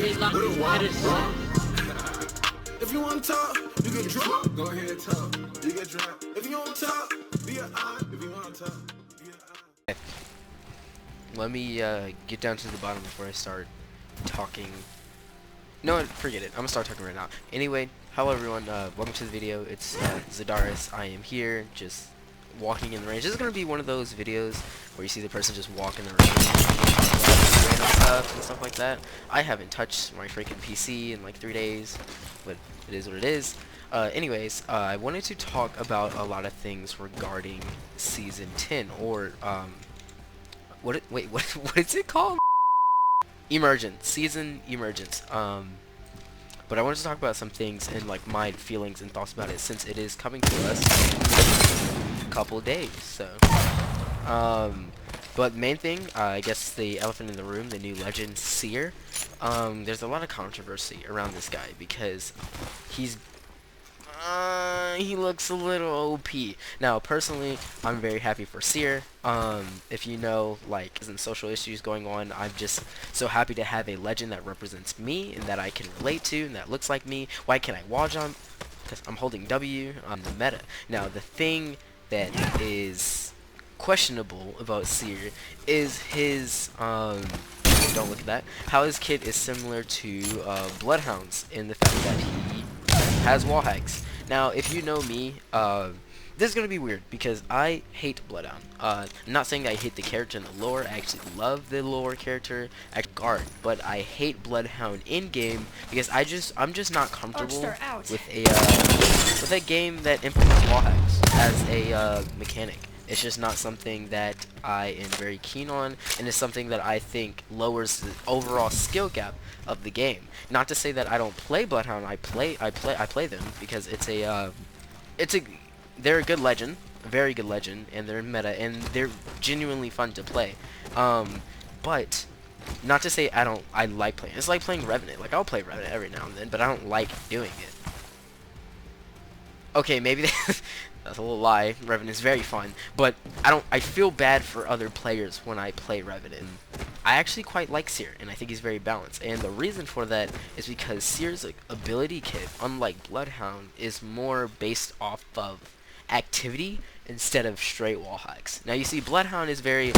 If you want to talk, you get drunk. Go ahead and talk. You get drunk. If you want to talk, be an eye. If you want to talk, be an eye. Let me get down to the bottom before I start talking. No, forget it. I'm gonna start talking right now. Anyway, hello everyone. Welcome to the video. It's Zadaris. I am here, just walking in the range. This is gonna be one of those videos where you see the person just walk in the range, random stuff and stuff like that. I haven't touched my freaking PC in like 3 days, but it is what it is. Anyways, I wanted to talk about a lot of things regarding Season 10, or what is it called? Emergence, Season Emergence. But I wanted to talk about some things and like my feelings and thoughts about it, since it is coming to us in a couple of days. So, but main thing, I guess the elephant in the room, the new legend Seer. There's a lot of controversy around this guy because he looks a little OP. Now, personally, I'm very happy for Seer. If you know, like, isn't social issues going on, I'm just so happy to have a legend that represents me and that I can relate to and that looks like me. Why can I wall jump? Because I'm holding W on the meta. Now, the thing that is questionable about Seer is his, don't look at that, how his kit is similar to Bloodhound's in the fact that he has wall hacks. Now, if you know me, this is going to be weird because I hate Bloodhound. I'm not saying I hate the character in the lore. I actually love the lore character at guard, but I hate Bloodhound in game because I'm just not comfortable with a game that implements wall hacks as a mechanic. It's just not something that I am very keen on, and it's something that I think lowers the overall skill gap of the game. Not to say that I don't play Bloodhound. I play them because they're a good legend, a very good legend, and they're meta, and they're genuinely fun to play. But not to say I like playing. It's like playing Revenant. Like, I'll play Revenant every now and then, but I don't like doing it. Okay, maybe that's a little lie. Revenant is very fun, but I feel bad for other players when I play Revenant. I actually quite like Seer, and I think he's very balanced. And the reason for that is because Seer's ability kit, unlike Bloodhound, is more based off of activity instead of straight wall hacks. Now you see, Bloodhound is very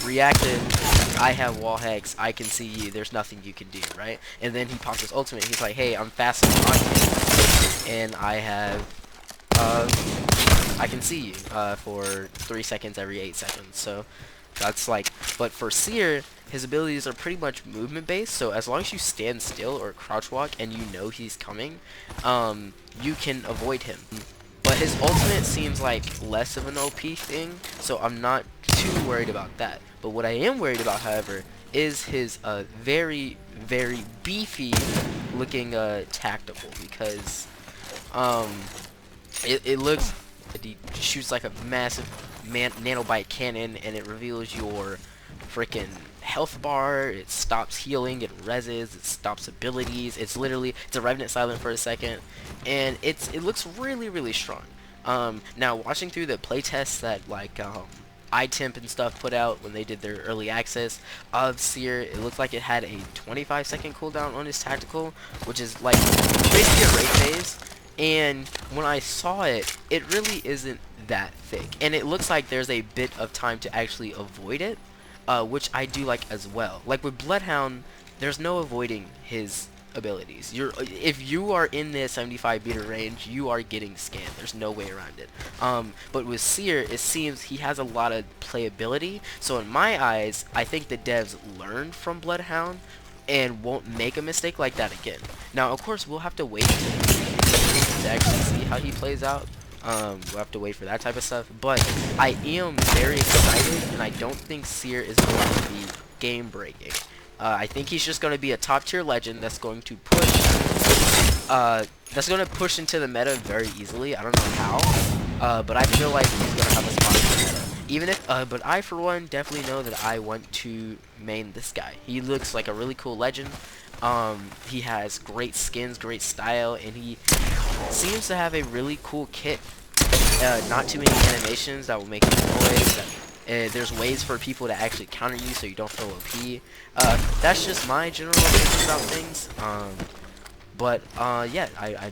reactive. I have wall hacks. I can see you. There's nothing you can do, right? And then he pops his ultimate. He's like, hey, I'm fast and I have I can see you for 3 seconds every 8 seconds. So that's like, but for Seer, his abilities are pretty much movement based, so as long as you stand still or crouch walk and you know he's coming, you can avoid him. But his ultimate seems like less of an OP thing, so I'm not too worried about that. But what I am worried about, however, is his very, very beefy looking tactical, because it looks, he shoots like a massive nanobite cannon, and it reveals your freaking health bar. It stops healing, it reses, it stops abilities. It's a Revenant silent for a second, and it looks really, really strong. Now watching through the playtests that like iTemp and stuff put out when they did their early access of Seer, it looked like it had a 25-second cooldown on his tactical, which is like basically a raid phase. And when I saw it, it really isn't that thick, and it looks like there's a bit of time to actually avoid it, which I do like as well. Like with Bloodhound, there's no avoiding his abilities. If you are in the 75 meter range, you are getting scanned. There's no way around it. But with Seer, it seems he has a lot of playability. So in my eyes, I think the devs learned from Bloodhound and won't make a mistake like that again. Now, of course, we'll have to wait to actually see how he plays out. We'll have to wait for that type of stuff. But I am very excited, and I don't think Seer is going to be game breaking. I think he's just going to be a top tier legend that's going to push into the meta very easily. I don't know how, but I feel like he's going to have a spot in the meta. Even if, but I for one definitely know that I want to main this guy. He looks like a really cool legend. He has great skins, great style, and he seems to have a really cool kit. Not too many animations that will make noise, that There's ways for people to actually counter you so you don't feel OP. That's just my general opinion about things. But yeah, I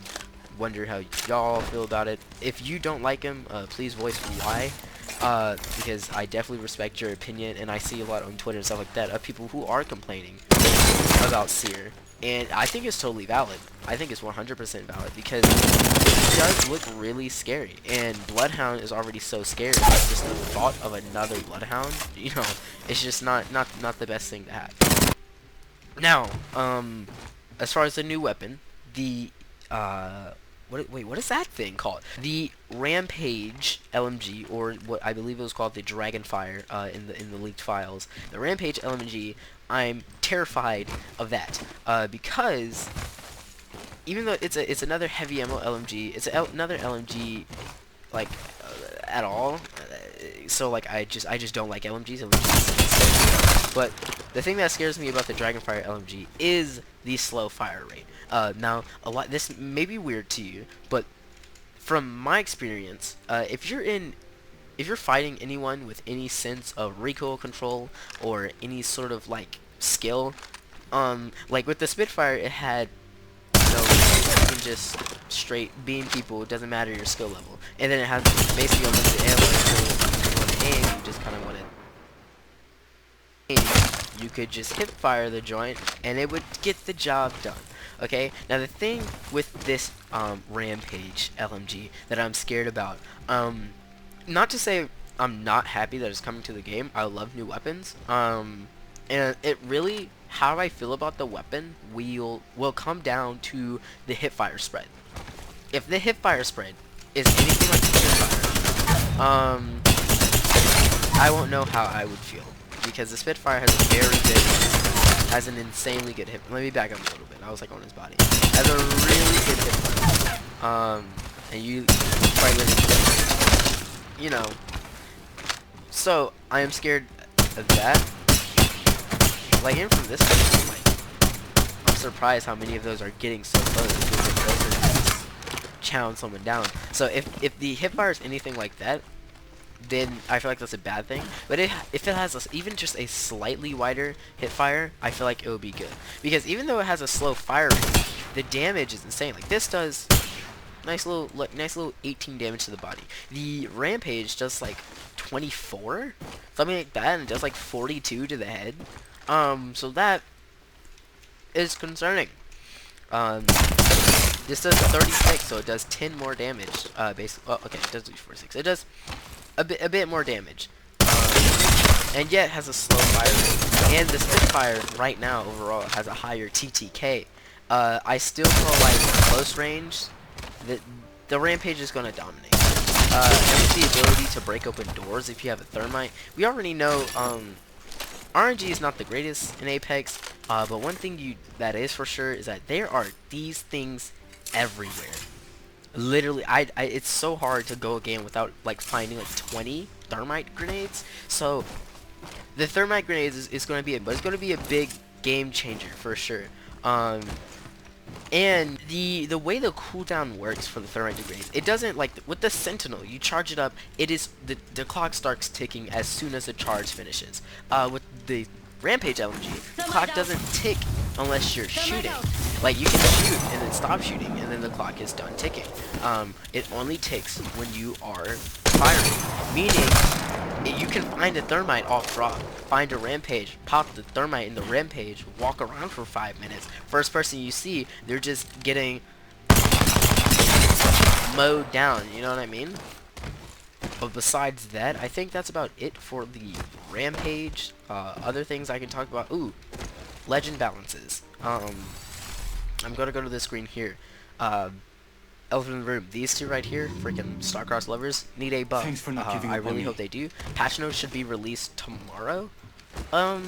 wonder how y'all feel about it. If you don't like him, please voice why. Because I definitely respect your opinion, and I see a lot on Twitter and stuff like that of people who are complaining about Seer, and I think it's totally valid. I think it's 100% valid because it does look really scary, and Bloodhound is already so scary. Like, just the thought of another Bloodhound, you know, it's just not the best thing to have. Now, as far as the new weapon, the what is that thing called? The Rampage LMG, or what I believe it was called the Dragonfire in the leaked files. The Rampage LMG, I'm terrified of that because even though it's another heavy ammo LMG, it's another LMG like at all. So like I just don't like LMGs. But the thing that scares me about the Dragonfire LMG is the slow fire rate. Now, this may be weird to you, but from my experience, if you're fighting anyone with any sense of recoil control or any sort of like skill, like with the Spitfire, it had you can just straight beam people. It doesn't matter your skill level, and then it has basically unlimited ammo. So if you want to aim, you just kind of want to aim. You could just hip fire the joint, and it would get the job done. Okay, now the thing with this Rampage LMG that I'm scared about, not to say I'm not happy that it's coming to the game. I love new weapons, and it really, how I feel about the weapon will come down to the hipfire spread. If the hipfire spread is anything like the Spitfire, I won't know how I would feel, because the Spitfire has a very good, has an insanely good hip. Let me back up a little bit. I was like on his body. Has a really good hipfire. And you probably live, you know. So I am scared of that. Like even from this one, like I'm surprised how many of those are getting so close. Those are just chowing someone down. So if the hipfire is anything like that, then I feel like that's a bad thing. But if it has even just a slightly wider hipfire, I feel like it would be good. Because even though it has a slow fire rate, the damage is insane. Like this does nice little 18 damage to the body. The Rampage does like 24, something like that, and it does like 42 to the head. So that is concerning. This does 36, so it does 10 more damage. Basically, well, okay, it does do 46. It does a bit more damage, and yet has a slow fire rate. And the Spitfire right now overall has a higher TTK. I still feel like close range, the Rampage is going to dominate. And with the ability to break open doors if you have a thermite, we already know RNG is not the greatest in Apex, but one thing that is for sure is that there are these things everywhere. Literally, it's so hard to go a game without like finding like 20 thermite grenades. So the thermite grenades is going to be it's going to be a big game changer for sure. And the way the cooldown works for the thermite grenades, it doesn't like with the Sentinel. You charge it up, it is the clock starts ticking as soon as the charge finishes. With the Rampage LMG, the clock doesn't tick unless you're shooting. Like you can shoot and then stop shooting, and then the clock is done ticking. It only ticks when you are firing, meaning you can find a thermite off drop, find a Rampage, pop the thermite in the Rampage, walk around for 5 minutes. First person you see, they're just getting mowed down. You know what I mean? But besides that, I think that's about it for the Rampage. Other things I can talk about. Ooh, legend balances. I'm gonna go to the screen here. Elephant in the room. These two right here, freaking Starcross lovers, need a buff. I really hope they do. Patch notes should be released tomorrow. I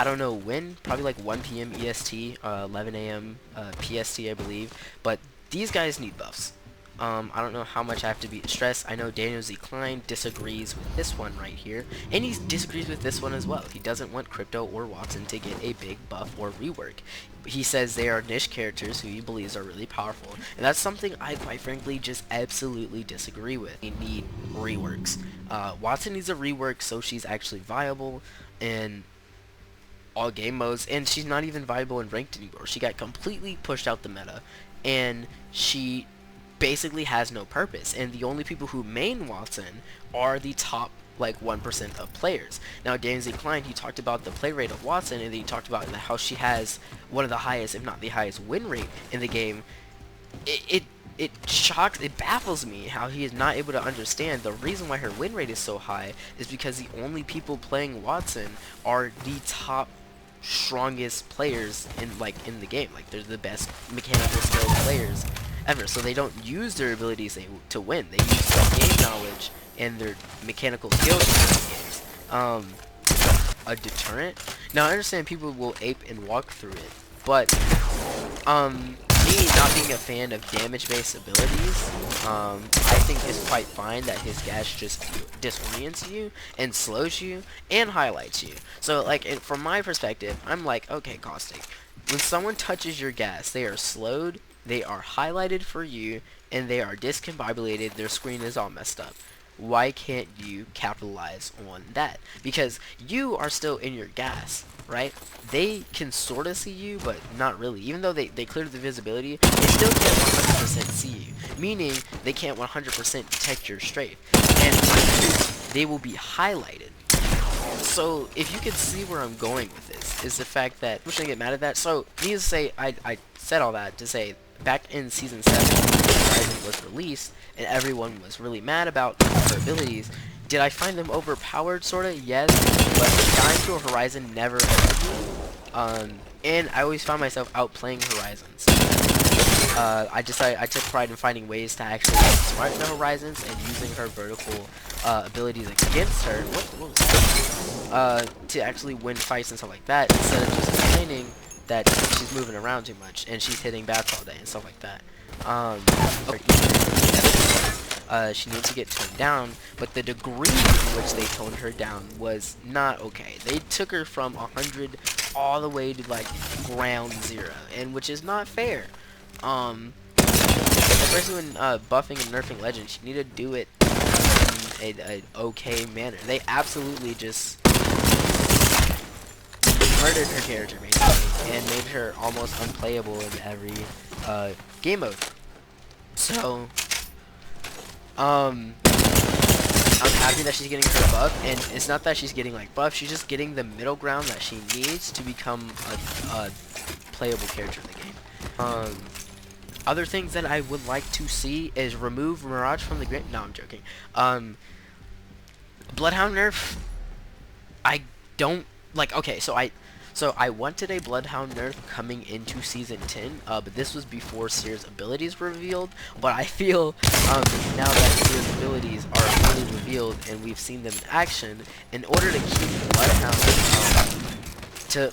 don't know when. Probably like 1 p.m. EST, 11 a.m. PST, I believe. But these guys need buffs. I don't know how much I have to be stressed. I know Daniel Z. Klein disagrees with this one right here, and he disagrees with this one as well. He doesn't want Crypto or Watson to get a big buff or rework. He says they are niche characters who he believes are really powerful, and that's something I quite frankly just absolutely disagree with. They need reworks. Watson needs a rework so she's actually viable in all game modes, and she's not even viable in ranked anymore. She got completely pushed out the meta, and she basically has no purpose, and the only people who main Watson are the top like 1% of players. Now Dan Z. Klein, he talked about the play rate of Watson, and then he talked about how she has one of the highest, if not the highest, win rate in the game. It shocks, it baffles me how he is not able to understand the reason why her win rate is so high is because the only people playing Watson are the top strongest players in the game. Like, they're the best mechanical skill players ever, so they don't use their abilities to win. They use their game knowledge and their mechanical skills to win games. A deterrent. Now I understand people will ape and walk through it, but me not being a fan of damage-based abilities, I think it's quite fine that his gas just disorients you and slows you and highlights you. So like from my perspective, I'm like, okay, Caustic, when someone touches your gas, they are slowed, they are highlighted for you, and they are discombobulated, their screen is all messed up. Why can't you capitalize on that? Because you are still in your gas, right? They can sort of see you, but not really. Even though they cleared the visibility, they still can't 100% see you. Meaning, they can't 100% detect your strafe. And they will be highlighted. So, if you can see where I'm going with this, is the fact that, I'm just gonna get mad at that. So, needless to say, I said all that to say, back in Season 7, Horizon was released, and everyone was really mad about her abilities. Did I find them overpowered, sorta? Yes, but dying to a Horizon never hurt me. And I always found myself outplaying Horizons. I took pride in finding ways to actually outsmart the Horizons and using her vertical abilities against her. What was that? To actually win fights and stuff like that, instead of just complaining that she's moving around too much and she's hitting bats all day and stuff like that. She needs to get toned down, but the degree in which they toned her down was not okay. They took her from 100 all the way to like ground 0, and which is not fair. Especially when buffing and nerfing legends, you need to do it in an okay manner. They absolutely just murdered her character basically and made her almost unplayable in every game mode. So I'm happy that she's getting her buff, and it's not that she's getting like buff, she's just getting the middle ground that she needs to become a playable character in the game. Other things that I would like to see is remove Mirage from the game. No, I'm joking. Bloodhound nerf, I don't like. Okay, so I wanted a Bloodhound nerf coming into Season 10, but this was before Seer's abilities were revealed. But I feel now that Seer's abilities are fully revealed and we've seen them in action, in order to keep Bloodhound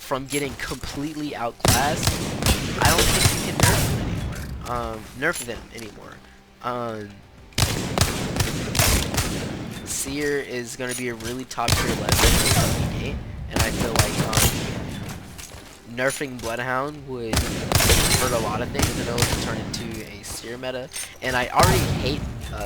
from getting completely outclassed, I don't think you can nerf them anymore. Seer is going to be a really top tier legend in the game, and I feel like nerfing Bloodhound would hurt a lot of things. I know it would turn into a Seer meta, and I already hate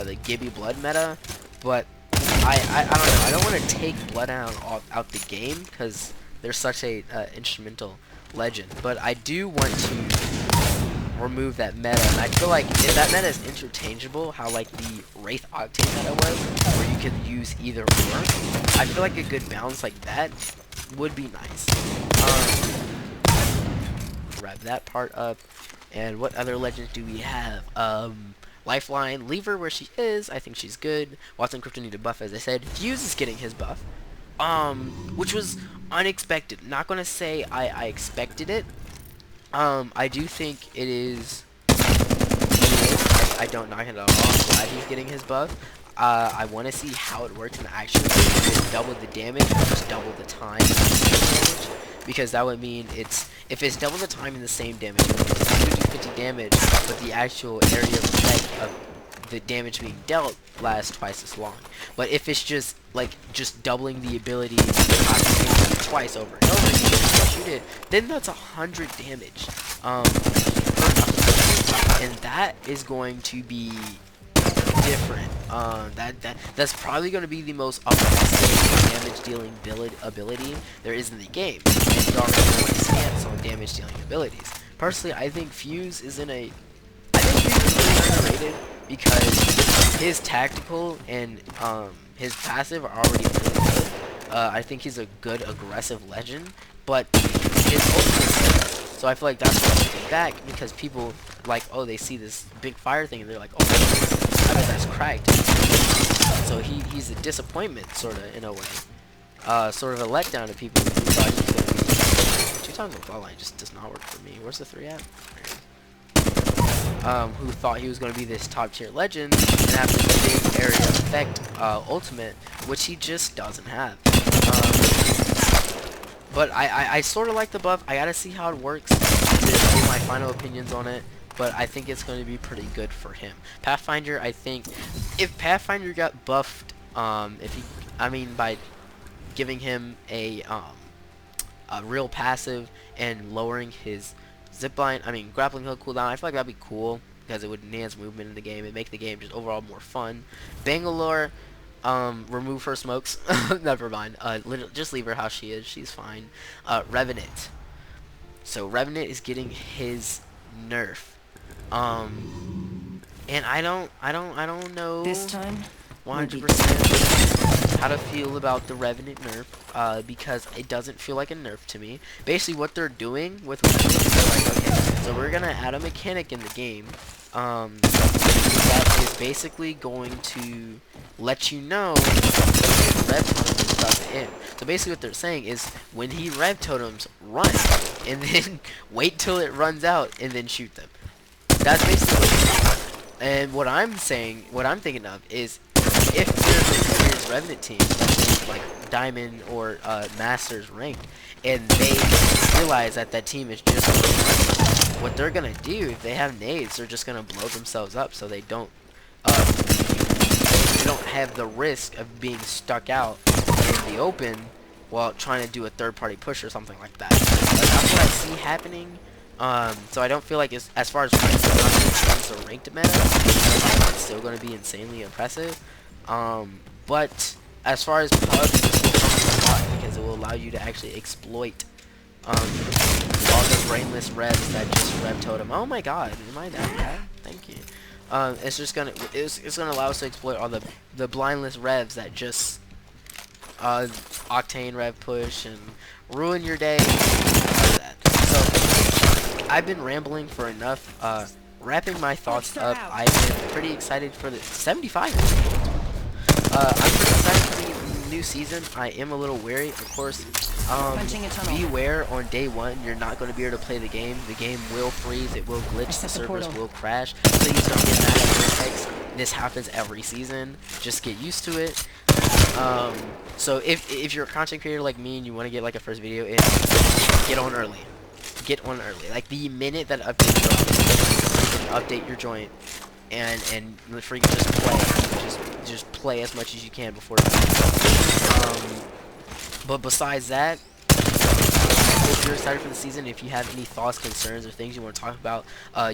the Gibby Blood meta, but I don't know. I don't want to take Bloodhound out the game because they're such a instrumental legend, but I do want to remove that meta, and I feel like if that meta is interchangeable, how like the Wraith Octane meta was, where you could use either or, I feel like a good balance like that would be nice. Wrap that part up. And what other legends do we have? Lifeline, leave her where she is. I think she's good. Watson Crypto need a buff, as I said. Fuse is getting his buff, which was unexpected. Not gonna say I expected it. I do think it is. I don't knock it at all. I'm glad he's getting his buff. I want to see how it works in action. If it's double the damage or just double the time damage, because that would mean if it's double the time and the same damage, it's 50 damage, but the actual area of effect of the damage being dealt lasts twice as long. But if it's just like just doubling the ability twice over and over again, you shoot it, then that's 100 damage. And that is going to be different. That's probably going to be the most aggressive damage dealing ability there is in the game. And it already has a stance on damage dealing abilities. Personally, I think Fuse is really underrated because his tactical and his passive are already really good. I think he's a good aggressive legend, but his ultimate. So I feel like that's what I'm looking back, because people like, oh, they see this big fire thing and they're like, oh, I bet that's cracked. So he's a disappointment, sort of, in a way. Sort of a letdown to people who thought he was going to be 2 times the bloodline just does not work for me. Where's the 3 at? Who thought he was going to be this top tier legend and have this big area effect ultimate, which he just doesn't have. But I sort of like the buff. I gotta see how it works to give my final opinions on it. But I think it's going to be pretty good for him. Pathfinder, I think, if Pathfinder got buffed, by giving him a real passive and lowering his zipline, grappling hook cooldown, I feel like that'd be cool because it would enhance movement in the game and make the game just overall more fun. Bangalore, remove her smokes. Never mind. Just leave her how she is. She's fine. Revenant. So Revenant is getting his nerf. And I don't know This time 100% how to feel about the Revenant nerf, because it doesn't feel like a nerf to me. Basically, what they're doing with Revenant is they're like, okay, so we're gonna add a mechanic in the game, that is basically going to let you know when rev totem is about to end. So basically what they're saying is when he rev totems, run, and then wait till it runs out, and then shoot them. That's basically what it's saying. And what I'm thinking of is, if there's an experienced Revenant team, like Diamond or Masters ranked, and they realize that that team is just gonna run, what they're gonna do, if they have nades, they're just gonna blow themselves up so they don't have the risk of being stuck out in the open while trying to do a third-party push or something like that. That's what I see happening. So I don't feel like as far as the ranked meta, it's still going to be insanely impressive. But as far as pubs, this will help a lot because it will allow you to actually exploit all the brainless revs that just rev totem. Oh my god, am I that bad? Thank you. It's gonna allow us to exploit all the blindless revs that just octane rev push and ruin your day. So I've been rambling for enough. Wrapping my thoughts up, I've been pretty excited for the 75. I'm pretty excited for the new season. I am a little wary, of course. Beware on day 1, you're not going to be able to play the game. The game will freeze, it will glitch, the servers will crash. Please don't get mad at Vertex. This happens every season. Just get used to it. So if you're a content creator like me and you want to get like a first video in, get on early. Get on early. Like the minute that update drops, you can update your joint and freaking just play. Just play as much as you can before. But besides that, if you're excited for the season, if you have any thoughts, concerns, or things you want to talk about,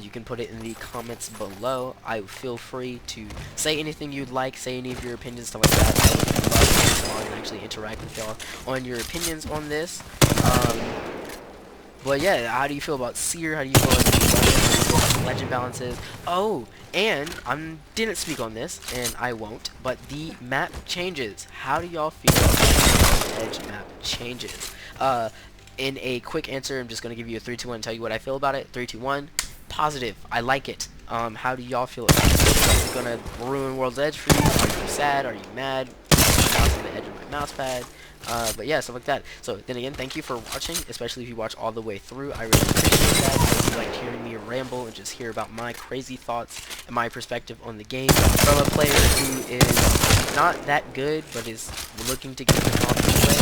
you can put it in the comments below. I feel free to say anything you'd like, say any of your opinions, stuff like that. I would love to respond and actually interact with y'all on your opinions on this. But yeah, how do you feel about Seer? How do you feel about legend balances? Oh, and I didn't speak on this, and I won't, but the map changes. How do y'all feel about the Edge map changes? In a quick answer, I'm just going to give you a 3, 2, 1 and tell you what I feel about it. 3, 2, 1. Positive. I like it. How do y'all feel about it? Is it going to ruin World's Edge for you? Are you sad? Are you mad? Mouse on the edge of my mouse pad. But yeah, stuff like that. So then again, thank you for watching, especially if you watch all the way through. I really appreciate that. If you liked hearing me ramble and just hear about my crazy thoughts and my perspective on the game from a player who is not that good, but is looking to get the confidence with,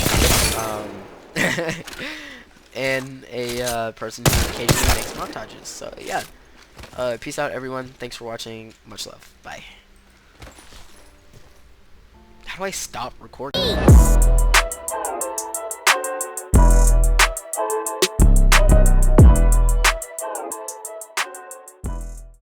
and a person who occasionally makes montages. So yeah, peace out everyone. Thanks for watching. Much love. Bye. How do I stop recording?